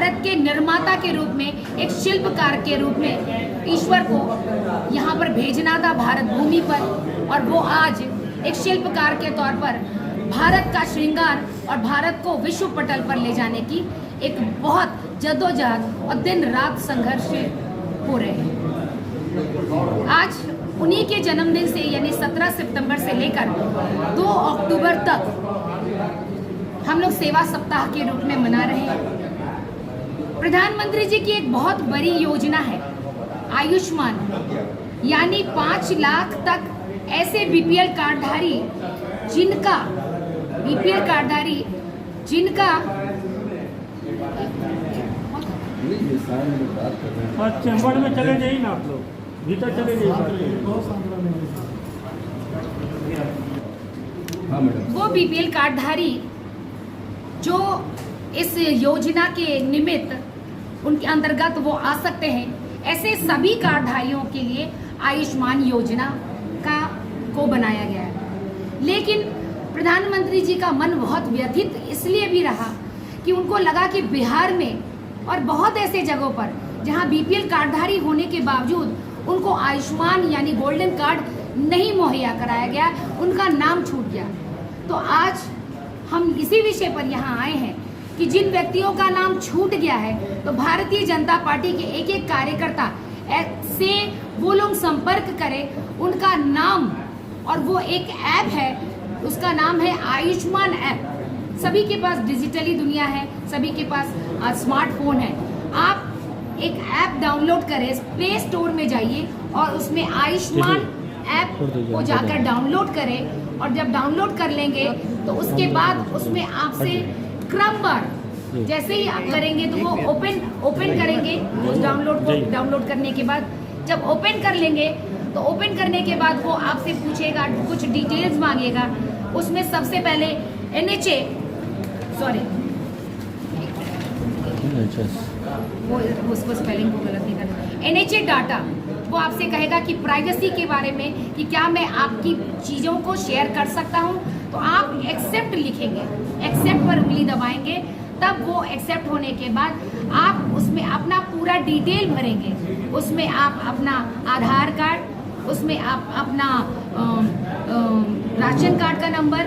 भारत के निर्माता के रूप में, एक शिल्पकार के रूप में ईश्वर को यहाँ पर भेजना था भारत भूमि पर, और वो आज एक शिल्पकार के तौर पर भारत का श्रृंगार और भारत को विश्व पटल पर ले जाने की एक बहुत जद्दोजहद और दिन रात संघर्ष हो रहे हैं। आज उन्हीं के जन्मदिन से यानी 17 सितंबर से लेकर 2 अक्टूबर तक हम लोग सेवा सप्ताह के रूप में मना रहे हैं। प्रधानमंत्री जी की एक बहुत बड़ी योजना है आयुष्मान, यानी 5 लाख तक ऐसे बीपीएल कार्डधारी जिनका चैम्बर में चले जाइए ना, आप लोग भीतर चले जाइए। वो बीपीएल कार्डधारी जो इस योजना के निमित्त उनके अंतर्गत वो आ सकते हैं, ऐसे सभी कार्डधारियों के लिए आयुष्मान योजना को बनाया गया है। लेकिन प्रधानमंत्री जी का मन बहुत व्यथित इसलिए भी रहा कि उनको लगा कि बिहार में और बहुत ऐसे जगहों पर जहां बीपीएल कार्डधारी होने के बावजूद उनको आयुष्मान यानी गोल्डन कार्ड नहीं मुहैया कराया गया, उनका नाम छूट गया। तो आज हम इसी विषय पर यहाँ आए हैं कि जिन व्यक्तियों का नाम छूट गया है, तो भारतीय जनता पार्टी के एक एक कार्यकर्ता से वो लोग संपर्क करें, उनका नाम, और वो एक ऐप है, उसका नाम है आयुष्मान ऐप। सभी के पास डिजिटली दुनिया है, सभी के पास स्मार्टफोन है। आप एक ऐप डाउनलोड करें, प्ले स्टोर में जाइए और उसमें आयुष्मान ऐप को जाकर डाउनलोड करें, और जब डाउनलोड कर लेंगे तो उसके बाद उसमें आपसे क्रमवार जैसे ही आप करेंगे तो वो ओपन करेंगे उस डाउनलोड करने के बाद। जब ओपन कर लेंगे तो ओपन करने के बाद वो आपसे पूछेगा, कुछ डिटेल्स मांगेगा। उसमें सबसे पहले NHA वो उसको स्पेलिंग को गलत नहीं करना, NHA डाटा, वो आपसे कहेगा कि प्राइवेसी के बारे में कि क्या मैं आपकी चीज़ों को शेयर कर सकता हूँ, तो आप एक्सेप्ट लिखेंगे, एक्सेप्ट पर उंगली दबाएंगे, तब वो एक्सेप्ट होने के बाद आप उसमें अपना पूरा डिटेल भरेंगे। उसमें आप अपना आधार कार्ड, उसमें आप अपना राशन कार्ड का नंबर,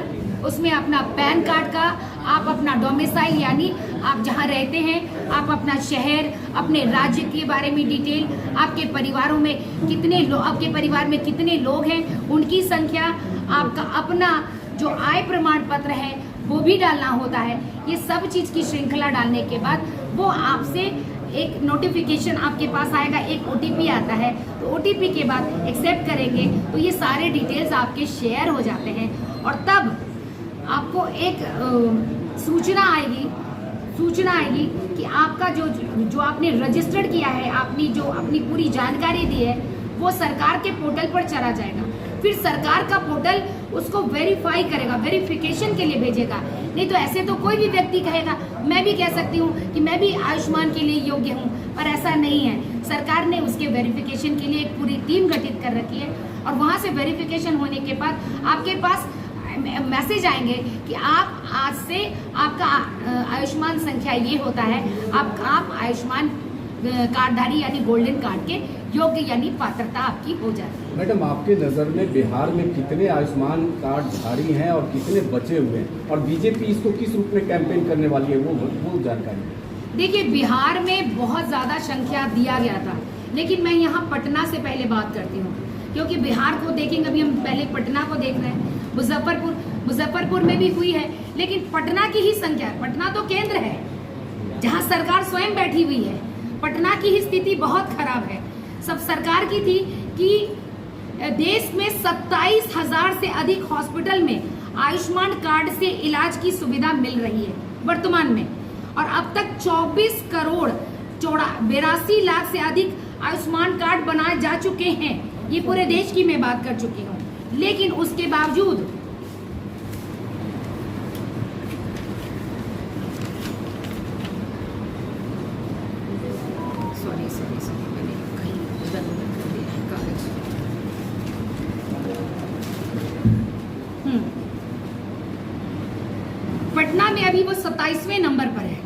उसमें अपना पैन कार्ड का, आप अपना डोमिसाइल यानी आप जहाँ रहते हैं, आप अपना शहर, अपने राज्य के बारे में डिटेल, आपके परिवारों में आपके परिवार में कितने लोग हैं, उनकी संख्या, आपका अपना जो आय प्रमाण पत्र है वो भी डालना होता है। ये सब चीज़ की श्रृंखला डालने के बाद वो आपसे एक नोटिफिकेशन आपके पास आएगा, एक OTP आता है, तो OTP के बाद एक्सेप्ट करेंगे तो ये सारे डिटेल्स आपके शेयर हो जाते हैं, और तब आपको एक सूचना आएगी कि आपका जो आपने रजिस्टर्ड किया है, आपने जो अपनी पूरी जानकारी दी है, वो सरकार के पोर्टल पर चला जाएगा। फिर सरकार का पोर्टल उसको वेरीफाई करेगा, वेरिफिकेशन के लिए भेजेगा। नहीं तो ऐसे तो कोई भी व्यक्ति कहेगा, मैं भी कह सकती हूँ कि मैं भी आयुष्मान के लिए योग्य हूँ, पर ऐसा नहीं है। सरकार ने उसके वेरिफिकेशन के लिए एक पूरी टीम गठित कर रखी है, और वहाँ से वेरिफिकेशन होने के बाद आपके पास मैसेज आएंगे कि आप आज से आपका आयुष्मान संख्या ये होता है, आप आयुष्मान कार्डधारी यानी गोल्डन कार्ड के योग्य यानी पात्रता आपकी हो जाती है। मैडम, आपके नज़र में बिहार में कितने आयुष्मान कार्डधारी हैं और कितने बचे हुए हैं, और बीजेपी इसको किस रूप में कैंपेन करने वाली है, वो जानकारी। देखिए, बिहार में बहुत ज़्यादा संख्या दिया गया था, लेकिन मैं यहाँ पटना से पहले बात करती हूँ, क्योंकि बिहार को देखेंगे, अभी हम पहले पटना को देख रहे हैं। मुजफ्फरपुर में भी हुई है, लेकिन पटना की ही संख्या, पटना तो केंद्र है जहाँ सरकार स्वयं बैठी हुई है। पटना की ही स्थिति बहुत खराब है। सब सरकार की थी कि देश में 27,000 से अधिक हॉस्पिटल में आयुष्मान कार्ड से इलाज की सुविधा मिल रही है वर्तमान में, और अब तक 24 करोड़ 82 लाख से अधिक आयुष्मान कार्ड बनाए जा चुके हैं। ये पूरे देश की मैं बात कर चुकी हूँ, लेकिन उसके बावजूद पटना में अभी वो 27वें नंबर पर है,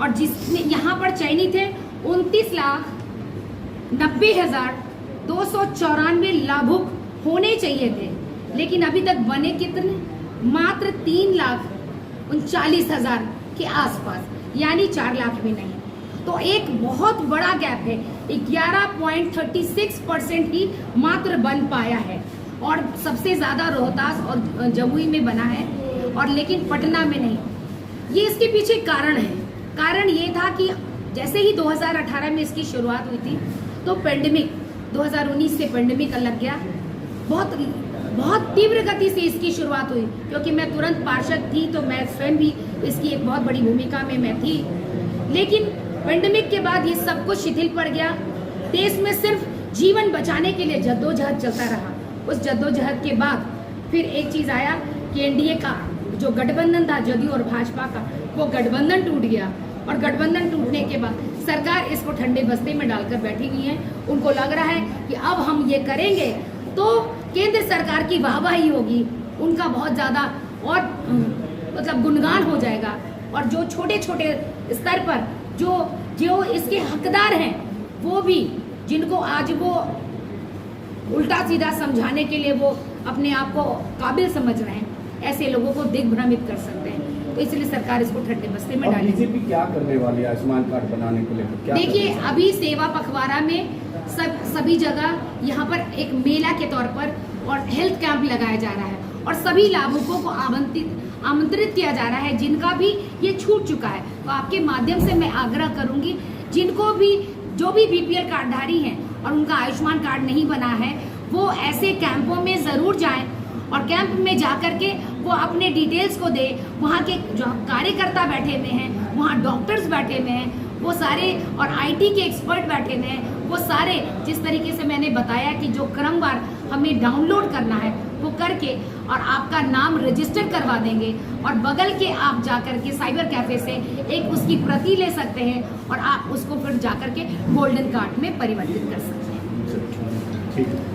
और जिसमें यहाँ पर चयनित है 29,90,294 लाभुक होने चाहिए थे, लेकिन अभी तक बने कितने? मात्र 3,39,000 के आसपास, यानी 4 लाख भी नहीं। तो एक बहुत बड़ा गैप है, 11.36% ही मात्र बन पाया है, और सबसे ज्यादा रोहतास और जमुई में बना है, और लेकिन पटना में नहीं। ये इसके पीछे कारण है। कारण ये था कि जैसे ही 2018 में इसकी शुरुआत हुई थी तो पेंडेमिक 2019 से पेंडेमिक लग गया, बहुत तीव्र गति से इसकी शुरुआत हुई, क्योंकि मैं तुरंत पार्षद थी तो मैं स्वयं भी इसकी एक बहुत बड़ी भूमिका में मैं थी। लेकिन पेंडेमिक के बाद ये सब कुछ शिथिल पड़ गया। देश में सिर्फ जीवन बचाने के लिए जद्दोजहद चलता रहा। उस जद्दोजहद के बाद फिर एक चीज आया कि एनडीए का जो गठबंधन था जदयू और भाजपा का, वो गठबंधन टूट गया, और गठबंधन टूटने के बाद सरकार इसको ठंडे बस्ते में डालकर बैठी हुई है। उनको लग रहा है कि अब हम ये करेंगे तो केंद्र सरकार की वाहवाही होगी, उनका बहुत ज्यादा और मतलब गुणगान हो जाएगा, और जो छोटे छोटे स्तर पर जो इसके हकदार हैं, वो भी जिनको आज वो उल्टा सीधा समझाने के लिए वो अपने आप को काबिल समझ रहे हैं, ऐसे लोगों को दिग्भ्रमित कर सकते हैं। तो इसलिए सरकार इसको ठंडे बस्ते में डालेगी। बीजेपी क्या करने वाली है आयुष्मान कार्ड बनाने को लेकर? क्या देखिए, अभी सेवा पखवाड़ा में सभी जगह यहाँ पर एक मेला के तौर पर और हेल्थ कैंप लगाया जा रहा है, और सभी लाभुकों को आमंत्रित किया जा रहा है जिनका भी ये छूट चुका है। तो आपके माध्यम से मैं आग्रह करूंगी, जिनको भी जो भी बीपीएल कार्डधारी हैं और उनका आयुष्मान कार्ड नहीं बना है, वो ऐसे कैंपों में जरूर जाएं, और कैंप में जाकर के वो अपने डिटेल्स को दे। वहाँ के जो कार्यकर्ता बैठे हुए हैं, वहाँ डॉक्टर्स बैठे हुए हैं, वो सारे, और आईटी के एक्सपर्ट बैठे हुए हैं, वो सारे जिस तरीके से मैंने बताया कि जो क्रमवार हमें डाउनलोड करना है वो करके और आपका नाम रजिस्टर करवा देंगे, और बगल के आप जाकर के साइबर कैफे से एक उसकी प्रति ले सकते हैं, और आप उसको फिर जाकर के गोल्डन कार्ड में परिवर्तित कर सकते हैं। ठीक है।